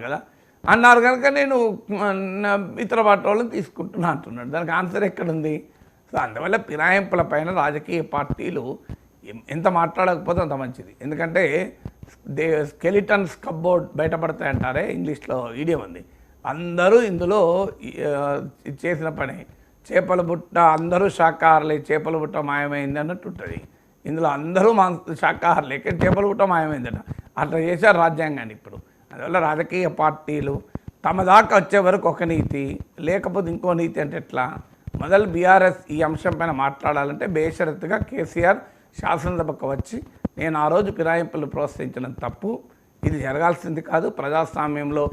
కదా అన్నారు కనుక నేను ఇతర పార్టీ వాళ్ళని తీసుకుంటున్నా అంటున్నాడు. దానికి ఆన్సర్ ఎక్కడుంది? సో అందువల్ల ఫిరాయింపుల పైన రాజకీయ పార్టీలు ఎంత మాట్లాడకపోతే అంత మంచిది. ఎందుకంటే స్కెలిటన్స్ కప్బోర్డ్ బయటపడతాయంటారే, ఇంగ్లీష్లో ఈడియం ఉంది. అందరూ ఇందులో చేసిన పని. చేపల బుట్ట అందరూ శాకాహారులే, చేపల బుట్ట మాయమైంది అన్నట్టు ఉంటుంది. ఇందులో అందరూ శాకాహారులే, చేపల బుట్ట మాయమైందట. అట్లా చేశారు రాజ్యాంగాన్ని ఇప్పుడు. అందువల్ల రాజకీయ పార్టీలు తమ దాకా వచ్చే వరకు ఒక నీతి, లేకపోతే ఇంకో నీతి అంటే ఎట్లా? మొదలు బీఆర్ఎస్ ఈ అంశం పైన మాట్లాడాలంటే బేషరతుగా కేసీఆర్ శాసనసభకు వచ్చి నేను ఆ రోజు ఫిరాయింపులు ప్రోత్సహించడం తప్పు, ఇది జరగాల్సింది కాదు, ప్రజాస్వామ్యంలో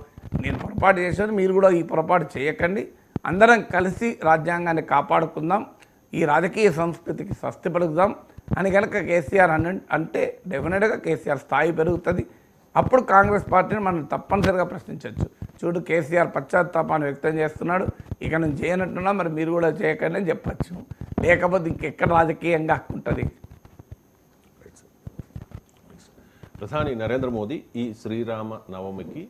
నేను పొరపాటు చేశాను, మీరు కూడా ఈ పొరపాటు చేయకండి, అందరం కలిసి రాజ్యాంగాన్ని కాపాడుకుందాం, ఈ రాజకీయ సంస్కృతికి స్వస్తి పలుకుదాం అని కనుక కేసీఆర్ అంటే డెఫినెట్గా కేసీఆర్ స్థాయి పెరుగుతుంది. అప్పుడు కాంగ్రెస్ పార్టీని మనం తప్పనిసరిగా ప్రశ్నించవచ్చు. చూడు కేసీఆర్ పశ్చాత్తాపాన్ని వ్యక్తం చేస్తున్నాడు, ఇక నేను చేయనట్టున్నా మరి మీరు కూడా చేయకండి అని చెప్పచ్చు. లేకపోతే ఇంకెక్కడ రాజకీయంగా ఉంటుంది? ప్రధాని నరేంద్ర మోదీ ఈ శ్రీరామ నవమికి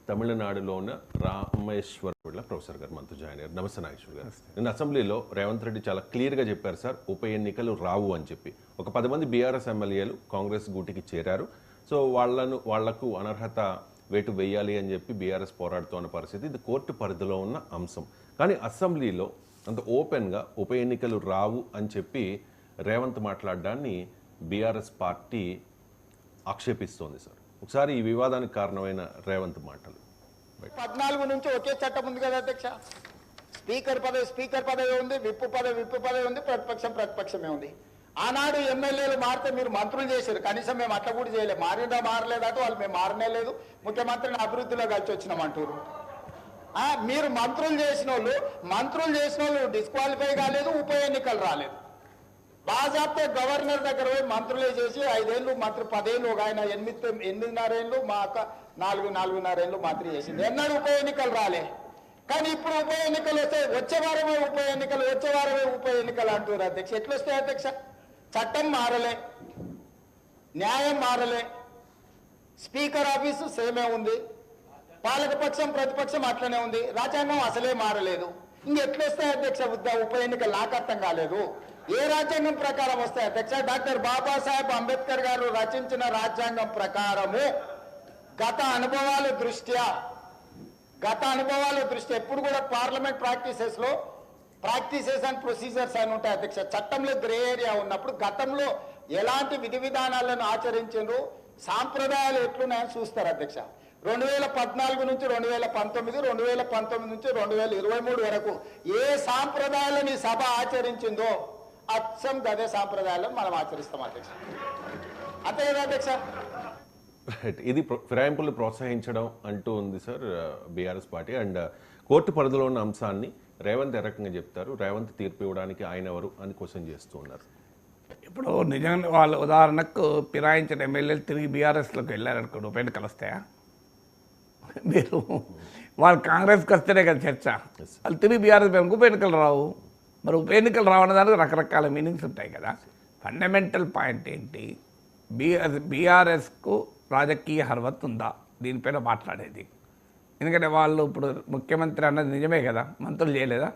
తమిళనాడులో ఉన్న రామేశ్వరంలో ప్రొఫెసర్ గారు మనతో జాయిన్ అయ్యారు. నమస్తే నాగేశ్వర్ గారు. నిన్న అసెంబ్లీలో రేవంత్ రెడ్డి చాలా క్లియర్గా చెప్పారు సార్, ఉప ఎన్నికలు రావు అని చెప్పి. ఒక 10 మంది బీఆర్ఎస్ ఎమ్మెల్యేలు కాంగ్రెస్ గూటికి చేరారు. సో వాళ్లకు అనర్హత వేటు వేయాలి అని చెప్పి బీఆర్ఎస్ పోరాడుతున్న పరిస్థితి. ఇది కోర్టు పరిధిలో ఉన్న అంశం. కానీ అసెంబ్లీలో అంత ఓపెన్గా ఉప ఎన్నికలు రావు అని చెప్పి రేవంత్ మాట్లాడడాన్ని బీఆర్ఎస్ పార్టీ ఆక్షేపిస్తోంది సార్. ఒకసారి ఈ వివాదానికి కారణమైన రేవంత్ మాటలు. 14 నుంచి ఒకే చట్టం ఉంది కదా అధ్యక్ష. స్పీకర్ పదవి ఉంది, విప్పు పదవి ఉంది, ప్రతిపక్షమే ఉంది. ఆనాడు ఎమ్మెల్యేలు మారితే మీరు మంత్రులు చేశారు, కనీసం మేము అట్లా కూడా చేయలేదు. మారలేదట వాళ్ళు, మేము మారనే లేదు, ముఖ్యమంత్రిని అభివృద్ధిలో కలిసి వచ్చినామంటారు. మీరు మంత్రులు చేసిన వాళ్ళు డిస్క్వాలిఫై కాలేదు, ఉప ఎన్నికలు రాలేదు. బాజాప్తే గవర్నర్ దగ్గర పోయి మంత్రులే చేసి 5 ఏళ్ళు మంత్రి, 10 ఏళ్ళు, ఒక ఆయన 8.5 ఏళ్ళు, మా అక్క 4.5 ఏళ్ళు మంత్రి చేసింది. ఎన్నడూ ఉప ఎన్నికలు రాలే. కానీ ఇప్పుడు ఉప ఎన్నికలు వస్తాయి, వచ్చే వారమే ఉప ఎన్నికలు అంటారు అధ్యక్ష. ఎట్లా వస్తాయి అధ్యక్ష? చట్టం మారలే, న్యాయం మారలే, స్పీకర్ ఆఫీసు సేమే ఉంది, పాలకపక్షం ప్రతిపక్షం అట్లనే ఉంది, రాజ్యాంగం అసలే మారలేదు. ఇంకెట్లా వస్తాయి అధ్యక్ష ఉప ఎన్నికలు? నాకు అర్థం కాలేదు. ఏ రాజ్యాంగం ప్రకారం వస్తాయి అధ్యక్ష? డాక్టర్ బాబాసాహెబ్ అంబేద్కర్ గారు రచించిన రాజ్యాంగం ప్రకారము గత అనుభవాల దృష్ట్యా ఎప్పుడు కూడా పార్లమెంట్ ప్రాక్టీసెస్ అండ్ ప్రొసీజర్స్ అని ఉంటాయి అధ్యక్ష. చట్టంలో గ్రే ఏరియా ఉన్నప్పుడు గతంలో ఎలాంటి విధి విధానాలను ఆచరించారు, సాంప్రదాయాలు ఎట్లున్నాయని చూస్తారు అధ్యక్ష. 2014 నుంచి 2019, 2019 నుంచి 2023 వరకు ఏ సాంప్రదాయాలను సభ ఆచరించిందో అచ్చం గదే సాంప్రదాయాలను మనం ఆచరిస్తాం అధ్యక్ష. అంతే కదా అధ్యక్ష? ఇది ఫిరాయింపులు ప్రోత్సహించడం అంటూ ఉంది sir BRS party. And court పరిధిలో ఉన్న అంశాన్ని రేవంత్ ఏ రకంగా చెప్తారు? రేవంత్ తీర్పు ఇవ్వడానికి ఆయన ఎవరు అని క్వశ్చన్ చేస్తూ ఉన్నారు. ఇప్పుడు నిజంగా వాళ్ళు ఉదాహరణకు ఫిరాయించిన ఎమ్మెల్యేలు తిరిగి బీఆర్ఎస్లోకి వెళ్ళారనుకోండి, ఉప ఎన్నికలు వస్తాయా? మీరు వాళ్ళు కాంగ్రెస్కి వస్తేనే కదా చర్చ. వాళ్ళు తిరిగి బీఆర్ఎస్ ఉప ఎన్నికలు రావు. మరి ఉప ఎన్నికలు రావడం దానికి రకరకాల మీనింగ్స్ ఉంటాయి కదా. ఫండమెంటల్ పాయింట్ ఏంటి? బీఆర్ఎస్కు రాజకీయ అర్హత ఉందా దీనిపైన మాట్లాడేది. ఎందుకంటే వాళ్ళు ఇప్పుడు ముఖ్యమంత్రి అన్నది నిజమే కదా, మంత్రులు చేయలేదా?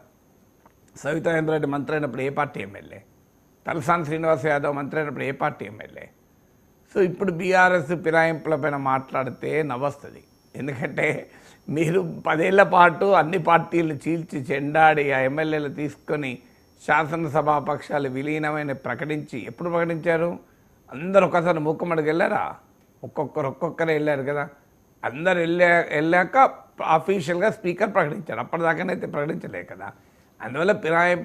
సవితా రెడ్డి మంత్రి అయినప్పుడు ఏ పార్టీ ఎమ్మెల్యే? తలసాని శ్రీనివాస్ యాదవ్ మంత్రి అయినప్పుడు ఏ పార్టీ ఎమ్మెల్యే? సో ఇప్పుడు బీఆర్ఎస్ ఫిరాయింపులపైన మాట్లాడితే నవ్వొస్తుంది. ఎందుకంటే మీరు 10 ఏళ్ల పాటు అన్ని పార్టీలు చీల్చి చెండాడి ఆ ఎమ్మెల్యేలు తీసుకొని శాసనసభాపక్షాలు విలీనమైన ప్రకటించి ఎప్పుడు ప్రకటించారు? అందరు ఒకసారి మూకుమ్మడికి వెళ్ళారా? ఒక్కొక్కరే వెళ్ళారు కదా. అందరు వెళ్ళాక అఫీషియల్గా స్పీకర్ ప్రకటించారు. అప్పటిదాకానైతే ప్రకటించలే కదా. అందువల్ల ఫిరాయింపు